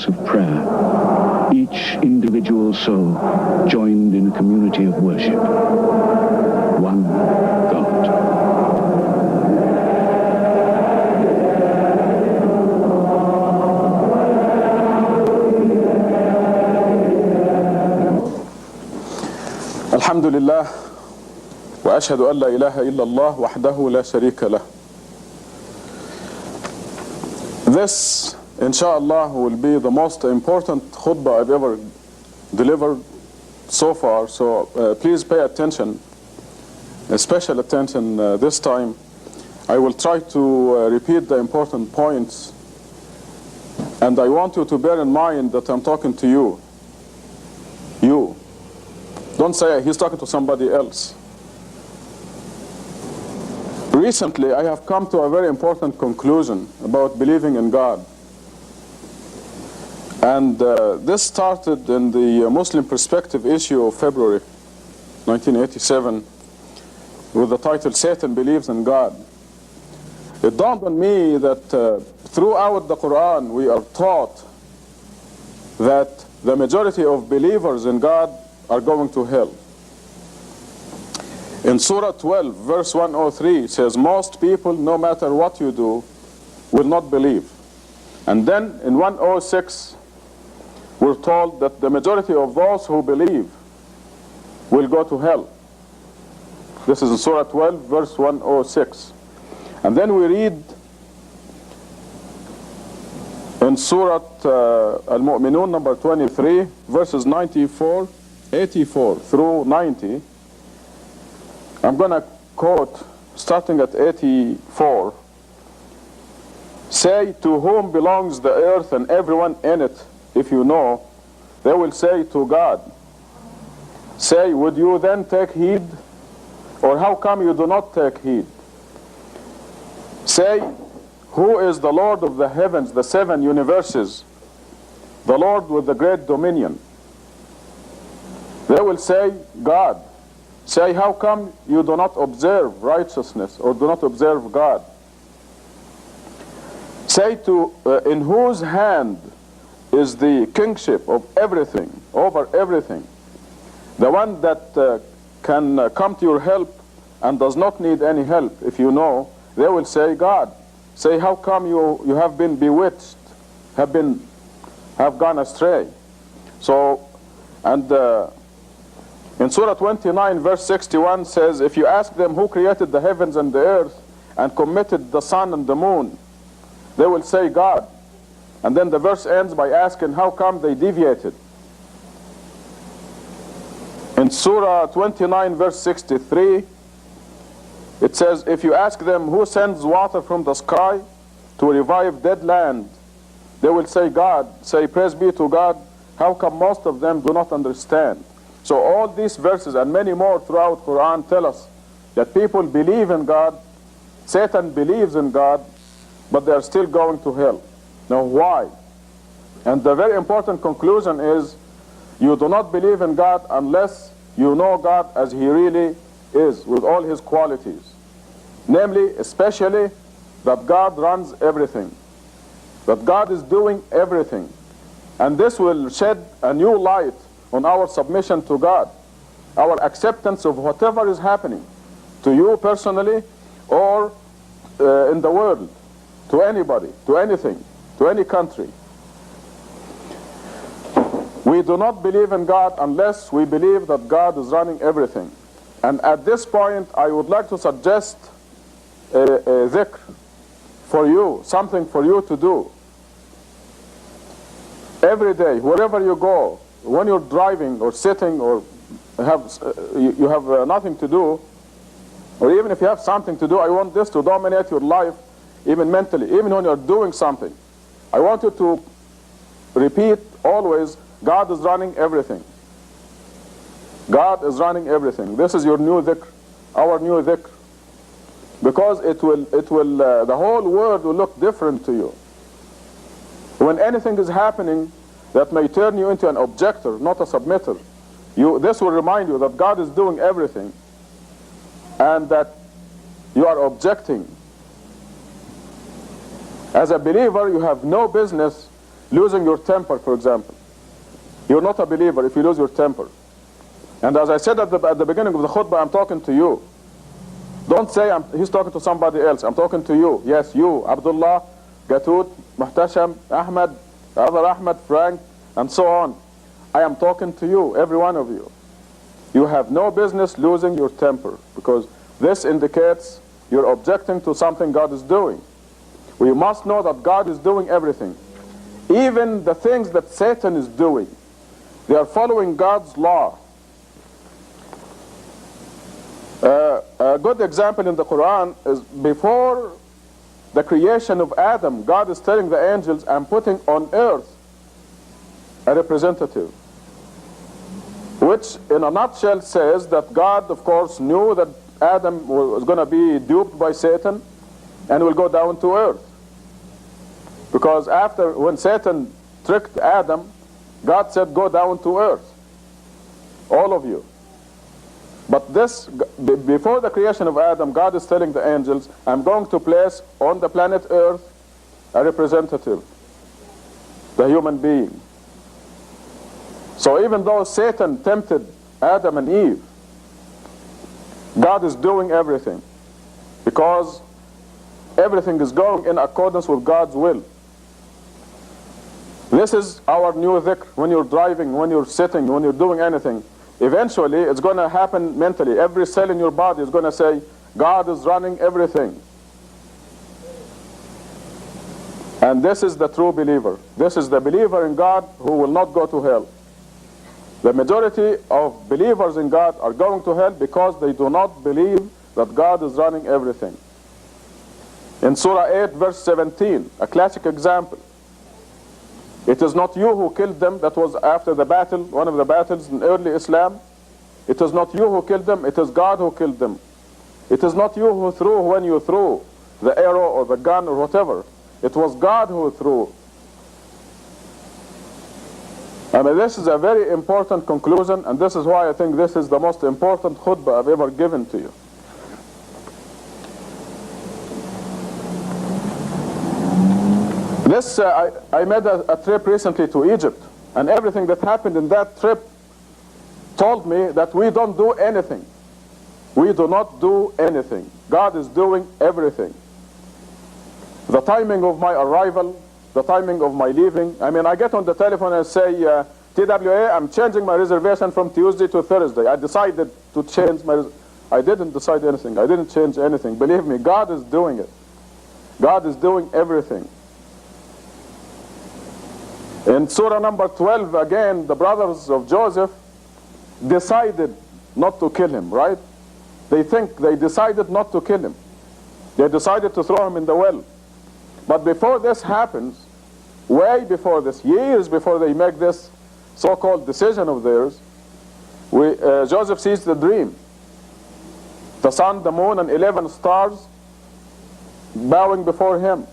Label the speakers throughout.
Speaker 1: place of prayer, each individual soul joined in a community of worship. One God.
Speaker 2: الحمد لله وأشهد أن لا إله إلا الله وحده لا شريك له. This, inshallah, will be the most important khutbah I've ever delivered so far, so please pay attention, special attention this time. I will try to repeat the important points, and I want you to bear in mind that I'm talking to you. You. Don't say he's talking to somebody else. Recently, I have come to a very important conclusion about believing in God. And this started in the Muslim Perspective issue of February 1987 with the title, Satan Believes in God. It dawned on me that throughout the Quran we are taught that the majority of believers in God are going to hell. In Surah 12, verse 103, it says, most people, no matter what you do, will not believe. And then in 106, we're told that the majority of those who believe will go to hell. This is in Surah 12, verse 106. And then we read in Surah Al-Mu'minun, number 23, verses 84 through 90. I'm going to quote, starting at 84. Say, to whom belongs the earth and everyone in it, if you know? They will say, to God. Say, would you then take heed? Or how come you do not take heed? Say, who is the Lord of the heavens, the seven universes, the Lord with the great dominion? They will say, God. Say, how come you do not observe righteousness or do not observe God? Say, in whose hand is the kingship of everything, over everything? The one that can come to your help and does not need any help, if you know, they will say, God. Say, how come you have been bewitched, have gone astray? So, and in Surah 29, verse 61 says, if you ask them who created the heavens and the earth and committed the sun and the moon, they will say God. And then the verse ends by asking how come they deviated. In Surah 29, verse 63, it says, if you ask them who sends water from the sky to revive dead land, they will say God. Say, praise be to God. How come most of them do not understand? So all these verses and many more throughout Quran tell us that people believe in God, Satan believes in God, but they are still going to hell. Now why? And the very important conclusion is, you do not believe in God unless you know God as He really is, with all His qualities. Namely, especially, that God runs everything, that God is doing everything. And this will shed a new light on our submission to God, our acceptance of whatever is happening to you personally or in the world, to anybody, to anything, to any country. We do not believe in God unless we believe that God is running everything. And at this point, I would like to suggest a dhikr for you, something for you to do. Every day, wherever you go, when you're driving or sitting or you have nothing to do, or even if you have something to do, I want this to dominate your life, even mentally, even when you're doing something. I want you to repeat always, God is running everything. God is running everything. This is your new dhikr, our new dhikr. Because it will, the whole world will look different to you. When anything is happening that may turn you into an objector, not a submitter, this will remind you that God is doing everything and that you are objecting. As a believer, you have no business losing your temper, for example. You're not a believer if you lose your temper. And as I said at the beginning of the khutbah, I'm talking to you. Don't say he's talking to somebody else. I'm talking to you. Yes, you, Abdullah, Gatut, Muhtasham, Ahmed, the other Ahmed, Frank, and so on. I am talking to you, every one of you. You have no business losing your temper, because this indicates you're objecting to something God is doing. We must know that God is doing everything. Even the things that Satan is doing, they are following God's law. A good example in the Quran is before the creation of Adam, God is telling the angels, I'm putting on earth a representative. Which in a nutshell says that God, of course, knew that Adam was going to be duped by Satan and will go down to earth. Because when Satan tricked Adam, God said, go down to earth, all of you. But this, before the creation of Adam, God is telling the angels, I'm going to place on the planet Earth a representative, the human being. So even though Satan tempted Adam and Eve, God is doing everything, because everything is going in accordance with God's will. This is our new dhikr. When you're driving, when you're sitting, when you're doing anything, eventually it's going to happen mentally. Every cell in your body is going to say, God is running everything. And this is the true believer. This is the believer in God who will not go to hell. The majority of believers in God are going to hell because they do not believe that God is running everything. In Surah 8 verse 17, a classic example. It is not you who killed them. That was after the battle, one of the battles in early Islam. It is not you who killed them, it is God who killed them. It is not you who threw when you threw the arrow or the gun or whatever. It was God who threw. I mean, this is a very important conclusion, and this is why I think this is the most important khutbah I've ever given to you. This, I made a trip recently to Egypt, and everything that happened in that trip told me that we don't do anything. We do not do anything. God is doing everything. The timing of my arrival, the timing of my leaving. I mean, I get on the telephone and say, TWA, I'm changing my reservation from Tuesday to Thursday. I decided to change I didn't decide anything. I didn't change anything. Believe me, God is doing it. God is doing everything. In Surah number 12, again, the brothers of Joseph decided not to kill him, right? They decided not to kill him. They decided to throw him in the well. But before this happens, way before this, years before they make this so-called decision of theirs, Joseph sees the dream. The sun, the moon, and 11 stars bowing before him.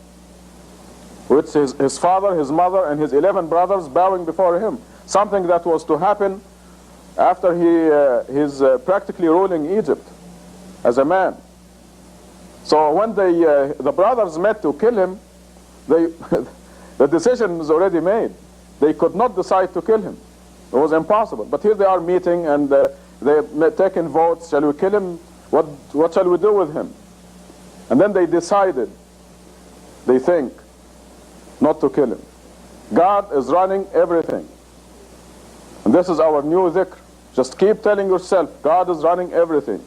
Speaker 2: Which is his father, his mother, and his 11 brothers bowing before him. Something that was to happen after he's practically ruling Egypt as a man. So when the brothers met to kill him, the decision was already made. They could not decide to kill him. It was impossible. But here they are meeting, and they're taking votes. Shall we kill him? What shall we do with him? And then they decided, they think, not to kill him. God is running everything. And this is our new dhikr. Just keep telling yourself, God is running everything.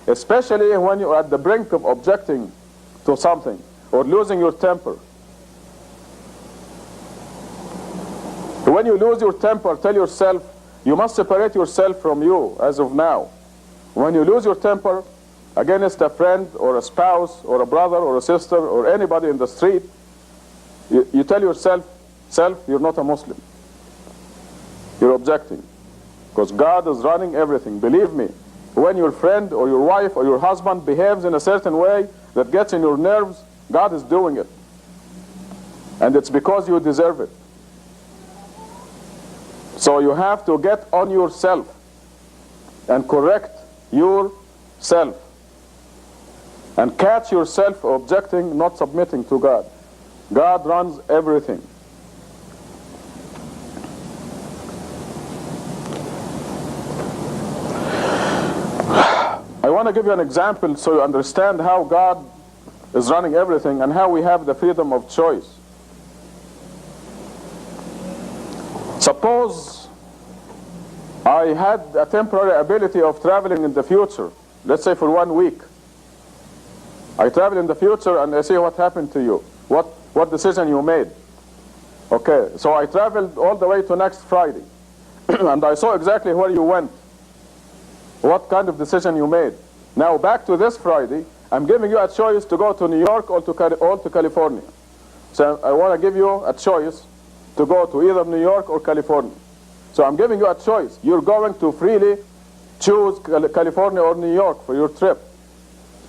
Speaker 2: Especially when you're at the brink of objecting to something or losing your temper. When you lose your temper, tell yourself, you must separate yourself from you as of now. When you lose your temper against a friend or a spouse or a brother or a sister or anybody in the street, you tell yourself, you're not a Muslim. You're objecting. Because God is running everything. Believe me, when your friend or your wife or your husband behaves in a certain way that gets in your nerves, God is doing it. And it's because you deserve it. So you have to get on yourself and correct yourself. And catch yourself objecting, not submitting to God. God runs everything. want to give you an example so you understand how God is running everything and how we have the freedom of choice. Suppose I had a temporary ability of traveling in the future, let's say for 1 week. I travel in the future and I see what happened to you, what decision you made. Okay, so I traveled all the way to next Friday and I saw exactly where you went, what kind of decision you made. Now back to this Friday, I'm giving you a choice to go to New York or to California. So I want to give you a choice to go to either New York or California. So I'm giving you a choice. You're going to freely choose California or New York for your trip.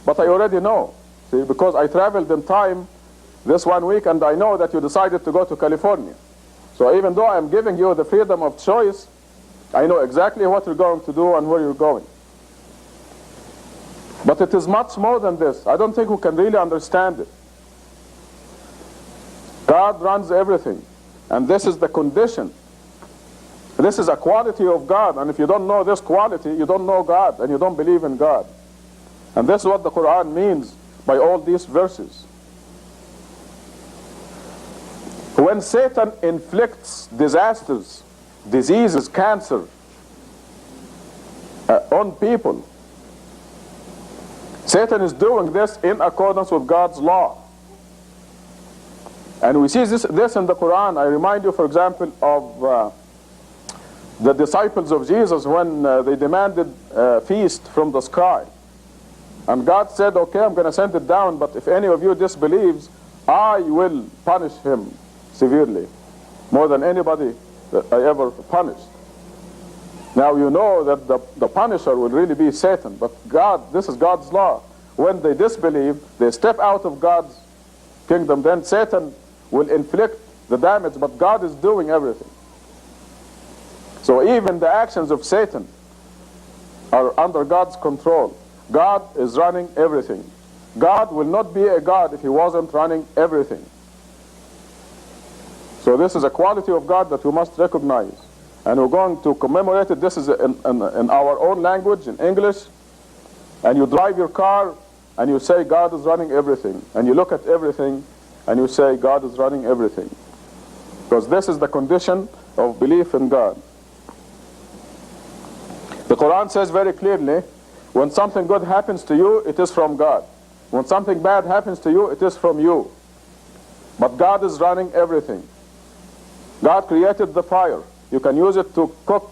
Speaker 2: But I already know, see, because I traveled in time this 1 week and I know that you decided to go to California. So even though I'm giving you the freedom of choice, I know exactly what you're going to do and where you're going. But it is much more than this. I don't think we can really understand it. God runs everything. And this is the condition. This is a quality of God. And if you don't know this quality, you don't know God and you don't believe in God. And this is what the Quran means by all these verses. When Satan inflicts disasters, diseases, cancer on people, Satan is doing this in accordance with God's law. And we see this in the Quran. I remind you, for example, of the disciples of Jesus when they demanded a feast from the sky. And God said, okay, I'm going to send it down, but if any of you disbelieves, I will punish him severely, more than anybody that I ever punished. Now you know that the punisher will really be Satan, but God, this is God's law. When they disbelieve, they step out of God's kingdom, then Satan will inflict the damage, but God is doing everything. So even the actions of Satan are under God's control. God is running everything. God will not be a God if he wasn't running everything. So this is a quality of God that we must recognize. And we're going to commemorate it. This is in our own language, in English. And you drive your car and you say God is running everything. And you look at everything and you say God is running everything. Because this is the condition of belief in God. The Quran says very clearly, when something good happens to you, it is from God. When something bad happens to you, it is from you. But God is running everything. God created the fire. You can use it to cook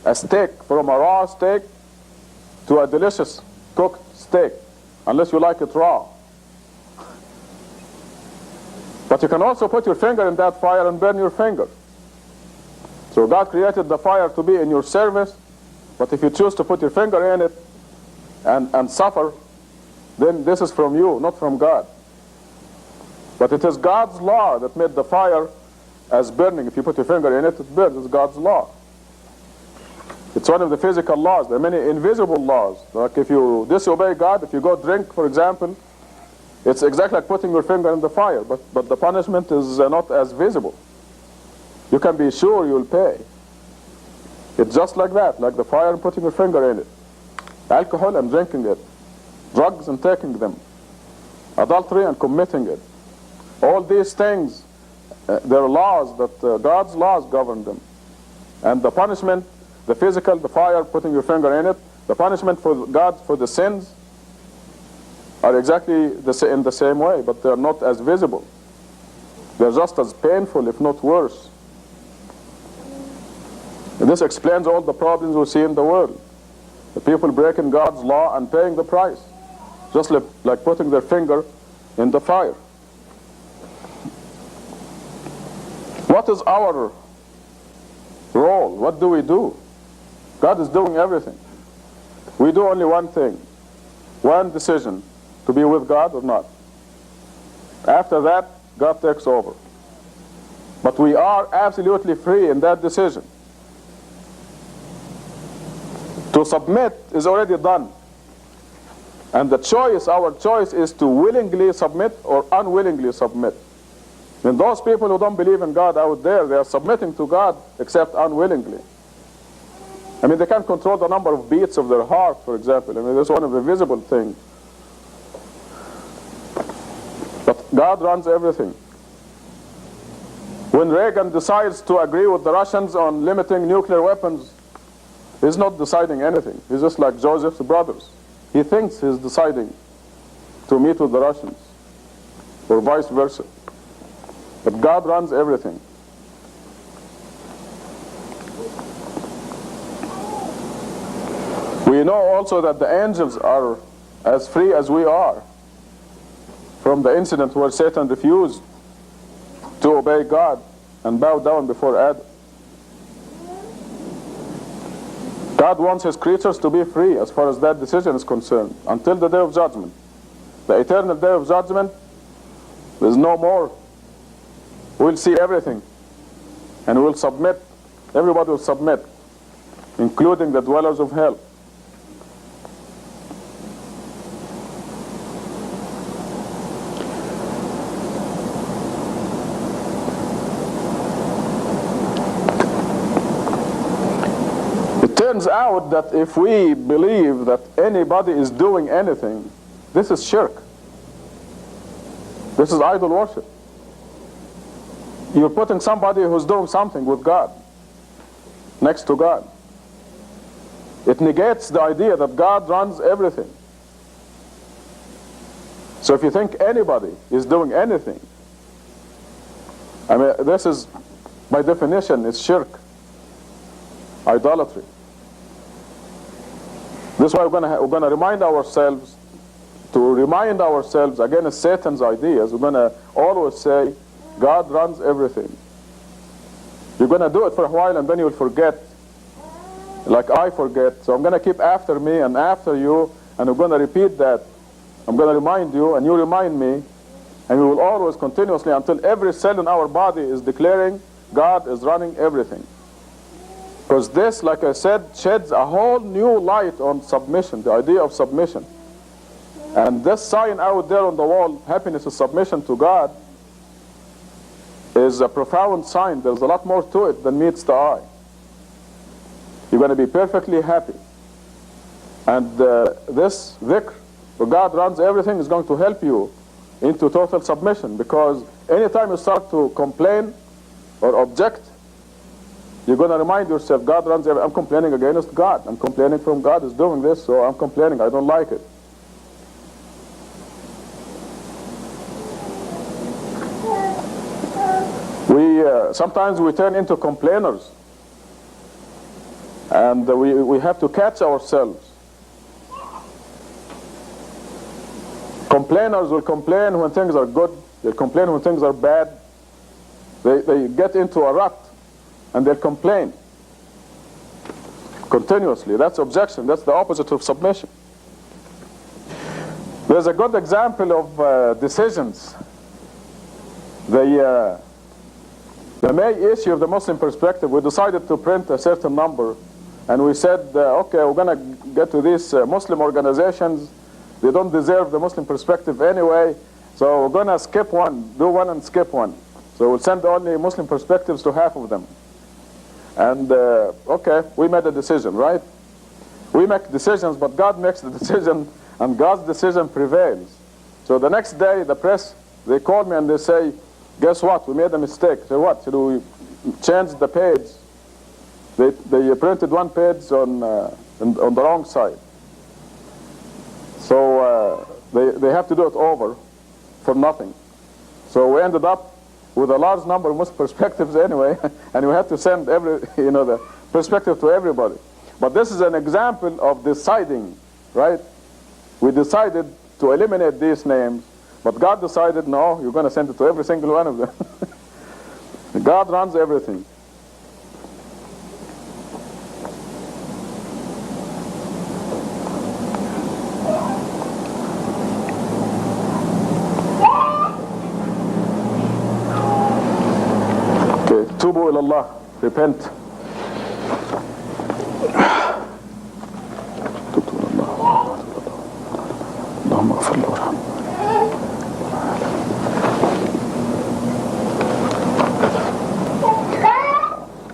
Speaker 2: a steak, from a raw steak to a delicious cooked steak, unless you like it raw. But you can also put your finger in that fire and burn your finger. So God created the fire to be in your service, but if you choose to put your finger in it and suffer, then this is from you, not from God. But it is God's law that made the fire as burning. If you put your finger in it, it burns. It's God's law. It's one of the physical laws. There are many invisible laws. Like if you disobey God, if you go drink, for example, it's exactly like putting your finger in the fire, but the punishment is not as visible. You can be sure you'll pay. It's just like that, like the fire and putting your finger in it. Alcohol and drinking it. Drugs and taking them. Adultery and committing it. All these things, there are laws that God's laws govern them. And the punishment, the physical, the fire, putting your finger in it, the punishment for God for the sins are exactly in the same way, but they're not as visible. They're just as painful, if not worse. And this explains all the problems we see in the world. The people breaking God's law and paying the price, just like putting their finger in the fire. What is our role? What do we do? God is doing everything. We do only one thing, one decision, to be with God or not. After that, God takes over. But we are absolutely free in that decision. To submit is already done. And the choice, our choice, is to willingly submit or unwillingly submit. And those people who don't believe in God out there, they are submitting to God except unwillingly. I mean, they can't control the number of beats of their heart, for example. I mean, that's one of the visible things. But God runs everything. When Reagan decides to agree with the Russians on limiting nuclear weapons, he's not deciding anything. He's just like Joseph's brothers. He thinks he's deciding to meet with the Russians, or vice versa. But God runs everything. We know also that the angels are as free as we are, from the incident where Satan refused to obey God and bow down before Adam. God wants his creatures to be free as far as that decision is concerned, until the day of judgment. The eternal day of judgment, there's no more. We'll see everything, and we'll submit. Everybody will submit, including the dwellers of hell. It turns out that if we believe that anybody is doing anything, this is shirk. This is idol worship. You're putting somebody who's doing something with God next to God. It negates the idea that God runs everything. So if you think anybody is doing anything, I mean, this is, by definition, it's shirk, idolatry. This is why we're going to remind ourselves, against Satan's ideas. We're going to always say, God runs everything. You're going to do it for a while and then you'll forget, like I forget. So I'm going to keep after me and after you, and we're going to repeat that. I'm going to remind you and you remind me, and we will always continuously, until every cell in our body is declaring God is running everything. Because this, like I said, sheds a whole new light on submission, the idea of submission. And this sign out there on the wall, happiness is submission to God, is a profound sign. There's a lot more to it than meets the eye. You're going to be perfectly happy. And this dhikr, where God runs everything, is going to help you into total submission. Because anytime you start to complain or object, you're going to remind yourself, God runs everything. I'm complaining against God. I'm complaining from God is doing this, so I'm complaining. I don't like it. Sometimes we turn into complainers, and we have to catch ourselves. Complainers will complain when things are good. They'll complain when things are bad. They get into a rut, and they'll complain continuously. That's objection. That's the opposite of submission. There's a good example of decisions. The May issue of the Muslim Perspective, we decided to print a certain number, and we said, okay, we're going to get to these Muslim organizations. They don't deserve the Muslim Perspective anyway, so we're going to skip one, do one and skip one. So we'll send only Muslim Perspectives to half of them. And okay, we made a decision, right? We make decisions, but God makes the decision, and God's decision prevails. So the next day, the press, they call me and they say, guess what? We made a mistake. So what? Should we change the page? They printed one page on the wrong side. So they have to do it over for nothing. So we ended up with a large number of Muslim perspectives anyway, and we had to send the perspective to everybody. But this is an example of deciding, right? We decided to eliminate these names. But God decided, no, you're going to send it to every single one of them. God runs everything. Okay, tubu ilallah, repent. Tubu ilallah. Allahumma ghafir lahu warhamhu.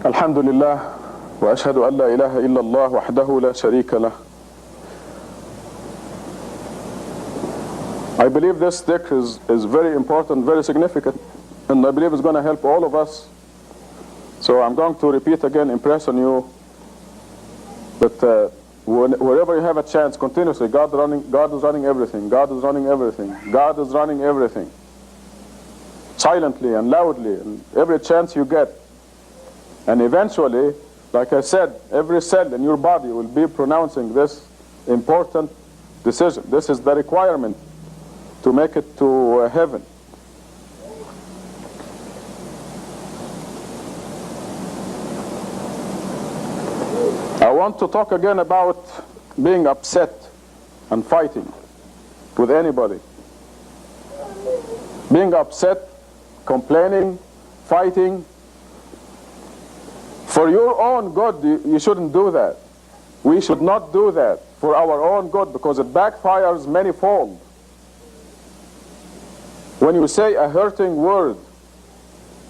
Speaker 2: Alhamdulillah, وأشهد أن لا إله إلا الله وحده لا شريك له. I believe this dhikr is very important, very significant, and I believe it's going to help all of us. So I'm going to repeat again, impress on you that wherever you have a chance, continuously, God is running everything, God is running everything, God is running everything. Silently and loudly, and every chance you get. And eventually, like I said, every cell in your body will be pronouncing this important decision. This is the requirement to make it to heaven. I want to talk again about being upset and fighting with anybody. Being upset, complaining, fighting. For your own good, you shouldn't do that. We should not do that for our own good, because it backfires manifold. When you say a hurting word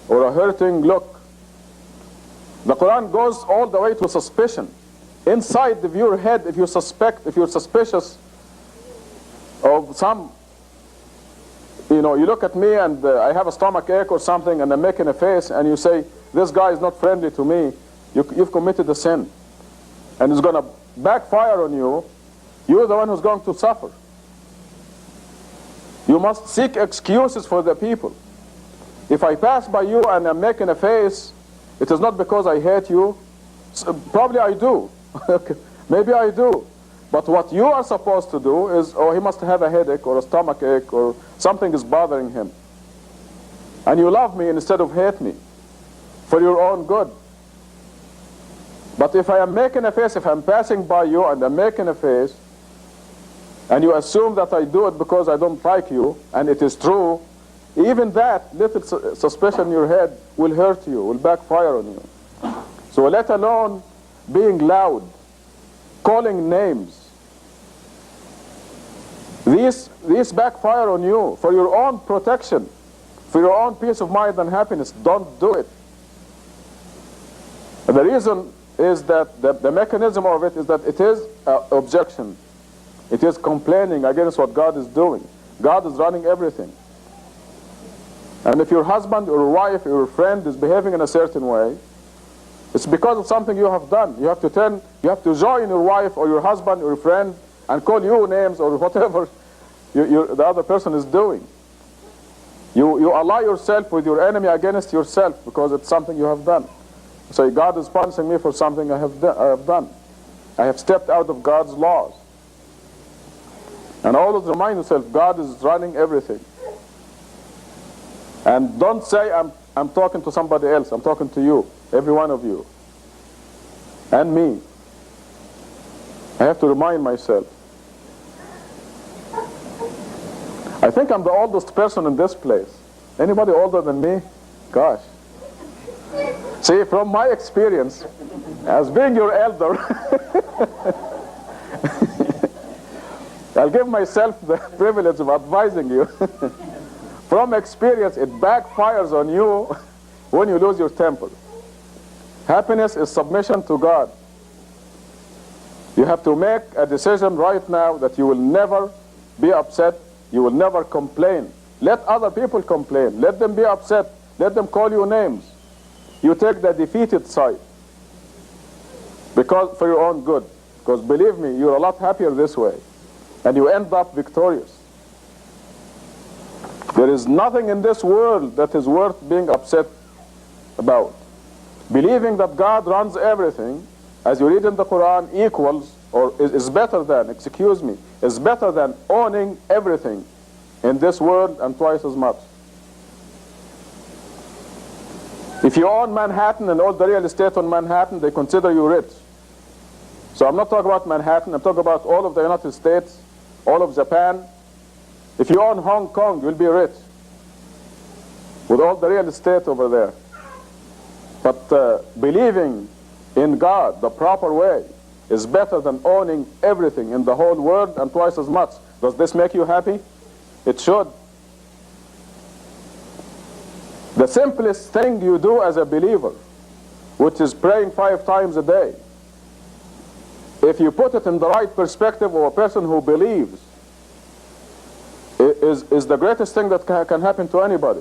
Speaker 2: or a hurting look, the Quran goes all the way to suspicion. Inside of your head, if you're suspicious of some, you look at me and I have a stomach ache or something and I'm making a face and you say, this guy is not friendly to me, you've committed a sin. And it's going to backfire on you. You're the one who's going to suffer. You must seek excuses for the people. If I pass by you and I'm making a face, it is not because I hate you. Probably I do. Maybe I do. But what you are supposed to do is, oh, he must have a headache or a stomach ache or something is bothering him. And you love me instead of hate me for your own good. But if I am making a face, if I'm passing by you and I'm making a face, and you assume that I do it because I don't like you, and it is true, even that little suspicion in your head will hurt you, will backfire on you. So let alone being loud, calling names. These backfire on you for your own protection, for your own peace of mind and happiness. Don't do it. And the reason is that the mechanism of it is that it is objection. It is complaining against what God is doing. God is running everything. And if your husband or wife or your friend is behaving in a certain way, it's because of something you have done. You have to join your wife or your husband or your friend and call you names or whatever the other person is doing. You ally yourself with your enemy against yourself because it's something you have done. So God is punishing me for something I have done. I have stepped out of God's laws. And always remind yourself, God is running everything. And don't say, I'm talking to somebody else. I'm talking to you, every one of you. And me. I have to remind myself. I think I'm the oldest person in this place. Anybody older than me? Gosh. See, from my experience, as being your elder, I'll give myself the privilege of advising you. From experience, it backfires on you when you lose your temper. Happiness is submission to God. You have to make a decision right now that you will never be upset, you will never complain. Let other people complain, let them be upset, let them call you names. You take the defeated side because for your own good. Because believe me, you're a lot happier this way. And you end up victorious. There is nothing in this world that is worth being upset about. Believing that God runs everything, as you read in the Quran, equals, or is better than, is better than owning everything in this world and twice as much. If you own Manhattan and all the real estate on Manhattan, they consider you rich. So I'm not talking about Manhattan, I'm talking about all of the United States, all of Japan. If you own Hong Kong, you'll be rich with all the real estate over there. But believing in God the proper way is better than owning everything in the whole world and twice as much. Does this make you happy? It should. The simplest thing you do as a believer which is praying 5 times a day, if you put it in the right perspective of a person who believes, is the greatest thing that can happen to anybody.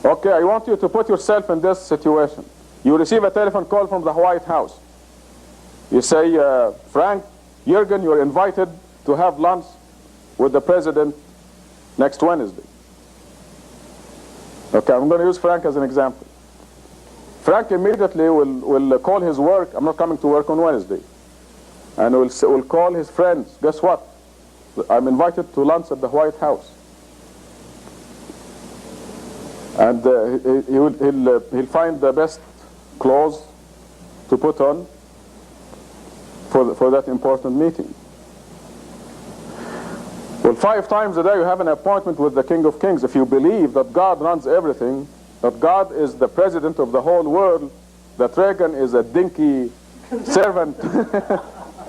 Speaker 2: Okay, I want you to put yourself in this situation. You receive a telephone call from the White House. You say, Frank, Jürgen, you're invited to have lunch with the president next Wednesday. Okay, I'm going to use Frank as an example. Frank immediately will call his work. I'm not coming to work on Wednesday. And will call his friends. Guess what? I'm invited to lunch at the White House. And he'll find the best clothes to put on for that important meeting. Well, 5 times a day you have an appointment with the King of Kings. If you believe that God runs everything, that God is the president of the whole world, that Reagan is a dinky servant,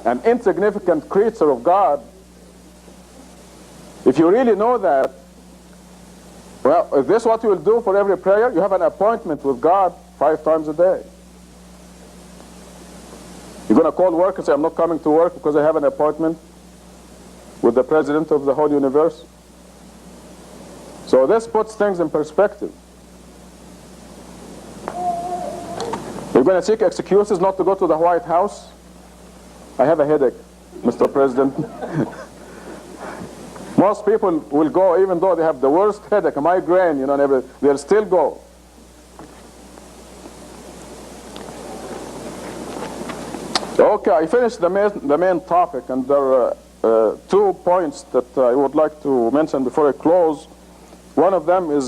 Speaker 2: an insignificant creature of God, if you really know that, well, is this what you will do for every prayer? You have an appointment with God 5 times a day. You're going to call work and say, I'm not coming to work because I have an appointment with the president of the whole universe. So this puts things in perspective. You're going to seek excuses not to go to the White House. I have a headache, Mr. President. Most people will go even though they have the worst headache, a migraine, and everything. They'll still go. Okay, I finished the main topic, and there are 2 points that I would like to mention before I close. One of them is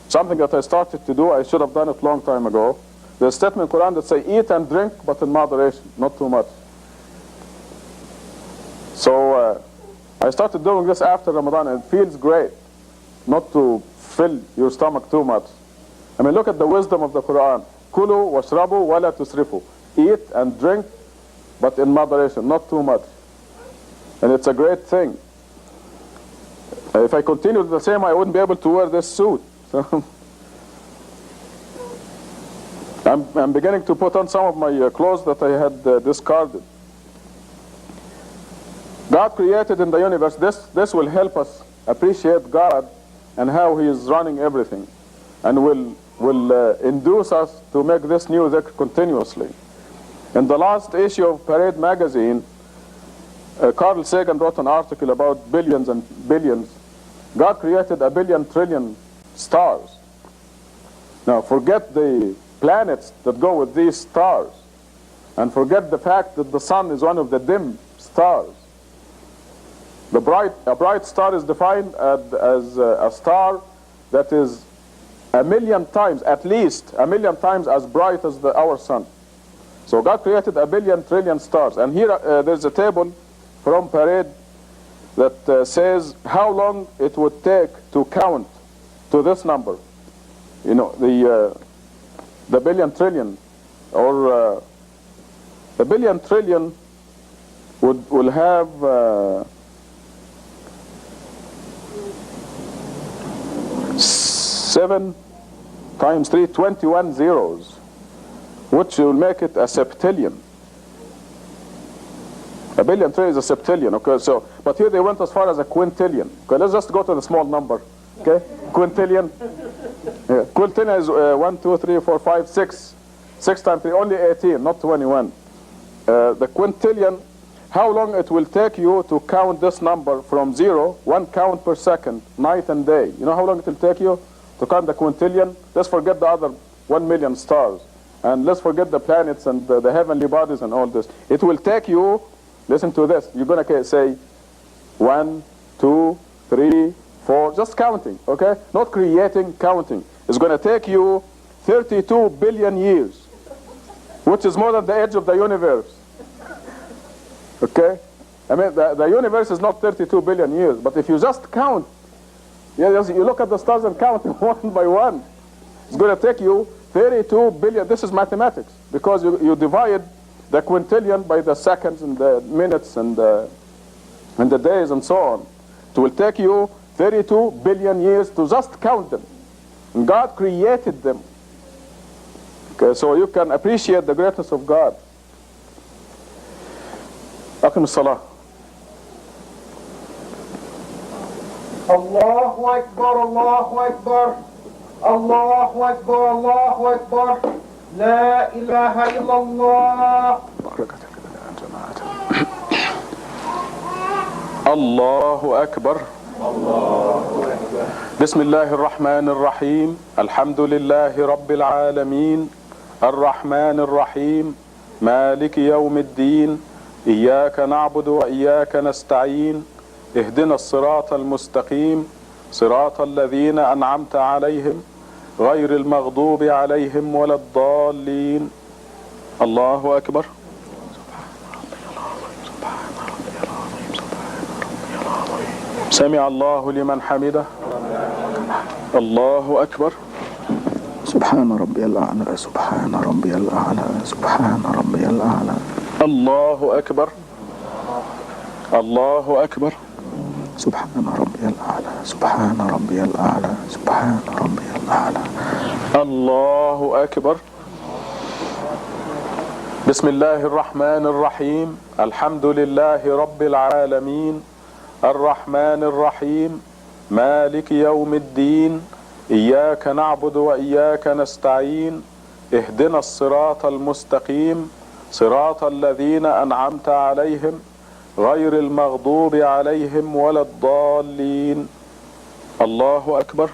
Speaker 2: something that I started to do. I should have done it a long time ago. There's a statement in the Quran that says, eat and drink, but in moderation, not too much. So I started doing this after Ramadan, and it feels great not to fill your stomach too much. I mean, look at the wisdom of the Quran. Kulu washrabu wala tusrifu. Eat and drink, but in moderation, not too much. And it's a great thing. If I continued the same, I wouldn't be able to wear this suit. So I'm beginning to put on some of my clothes that I had discarded. God created in the universe. This will help us appreciate God and how He is running everything, and will induce us to make this new dhikr continuously. In the last issue of Parade magazine, Carl Sagan wrote an article about billions and billions. God created 1 billion trillion stars. Now forget the planets that go with these stars, and forget the fact that the sun is one of the dim stars. A bright star is defined as a star that is 1,000,000 times, at least 1,000,000 times as bright as our sun. So God created 1 billion trillion stars. And here there's a table from Parade that says how long it would take to count to this number. The billion trillion, or the billion trillion will have 7 times 3, 21 zeros, which will make it a septillion. 1 billion trillion is a septillion. Okay, so but here they went as far as a quintillion. Okay, let's just go to the small number. Okay, quintillion. Yeah. Quintillion is 1, 2, 3, 4, 5, 6. 6 times 3, only 18, not 21. The quintillion, how long it will take you to count this number from 0, 1 count per second, night and day. You know how long it will take you to count the quintillion? Let's forget the other 1 million stars. And let's forget the planets and the heavenly bodies and all this. It will take you, listen to this, you're going to say 1, 2, 3, 4, just counting, okay? Not creating, counting. It's going to take you 32 billion years, which is more than the age of the universe. Okay? I mean, the universe is not 32 billion years, but if you just count, you look at the stars and count one by one, it's going to take you 32 billion. This is mathematics, because you divide the quintillion by the seconds and the minutes and the days and so on. It will take you 32 billion years to just count them. And God created them. Okay, so you can appreciate the greatness of God. أقم الصلاة.
Speaker 3: الله أكبر الله أكبر الله أكبر الله أكبر لا إله إلا الله.
Speaker 2: الله أكبر. بسم الله الرحمن الرحيم. الحمد لله رب العالمين الرحمن الرحيم مالك يوم الدين إياك نعبد وإياك نستعين اهدنا الصراط المستقيم صراط الذين أنعمت عليهم غير المغضوب عليهم ولا الضالين. الله أكبر. سمع الله لمن حمده. الله أكبر.
Speaker 4: سبحان ربي الأعلى سبحان ربي الأعلى سبحان ربي الأعلى.
Speaker 2: الله أكبر. الله أكبر.
Speaker 4: سبحان ربي الأعلى سبحان ربي الأعلى سبحان ربي الأعلى.
Speaker 2: الله أكبر. بسم الله الرحمن الرحيم. الحمد لله رب العالمين الرحمن الرحيم مالك يوم الدين إياك نعبد وإياك نستعين اهدنا الصراط المستقيم صراط الذين أنعمت عليهم غير المغضوب عليهم ولا الضالين. الله أكبر.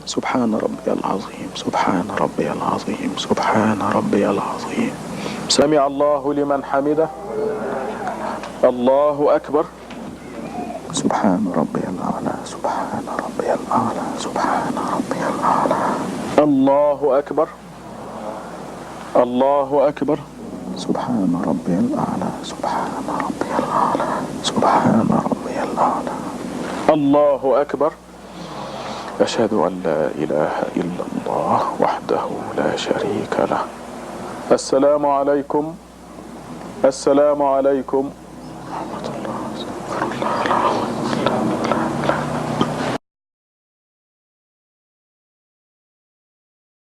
Speaker 4: سبحان ربي العظيم سبحان ربي العظيم سبحان ربي العظيم.
Speaker 2: سمع الله لمن حمده. الله أكبر.
Speaker 4: سبحان ربي الأعلى سبحان ربي الأعلى سبحان ربي الأعلى.
Speaker 2: الله أكبر. الله أكبر.
Speaker 4: سبحان ربي الأعلى سبحان ربي الأعلى سبحان ربي الأعلى.
Speaker 2: الله أكبر. أشهد أن لا إله إلا الله وحده لا شريك له. السلام عليكم. السلام عليكم ورحمة الله.